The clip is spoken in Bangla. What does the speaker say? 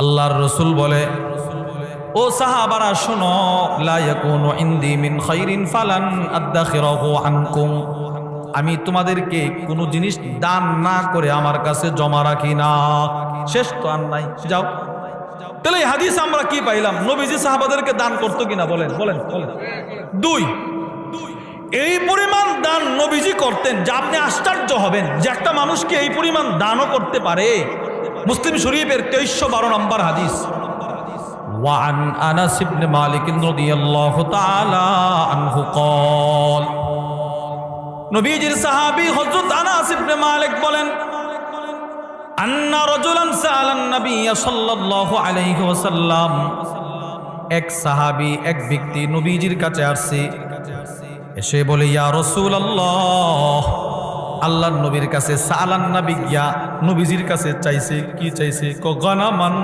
আল্লাহর রাসূল বলে, ও সাহাবারা শোনো, লা ইয়াকুনু ইনদি মিন খাইরিন ফালান আদাখিরাহু আনকুম। আমি তোমাদেরকে কোনো জিনিস দান না করে আমার কাছে জমা রাখি না। শেষ তো আর নাই, যাও। তাহলে এই হাদিস আমরা কি পাইলাম? নবীজি সাহাবাদেরকে দান করতো কিনা? বলেন বলেন বলেন। দুই, এই পরিমাণ দান নবীজি করতেন যে আপনি আশ্চর্য হবেন যে একটা মানুষকে এই পরিমাণ দানও করতে পারে। মুসলিম শরীফের 2312 নম্বর হাদিস। وعن أنس بن مالك رضي الله تعالى عنه قال, নবীজির সাহাবী হযরত আনাস ইবনে মালিক বলেন, আন্না রাজুলান সাআলান নবী সাল্লাল্লাহু আলাইহি ওয়াসাল্লাম, এক সাহাবী, এক ব্যক্তি নবীজির কাছে আসছে, এসে বলে, ইয়া রাসূলুল্লাহ, আল্লাহর নবীর কাছে সাআলান নবী, ইয়া নবীজির কাছে চাইছে। কি চাইছে? গনামান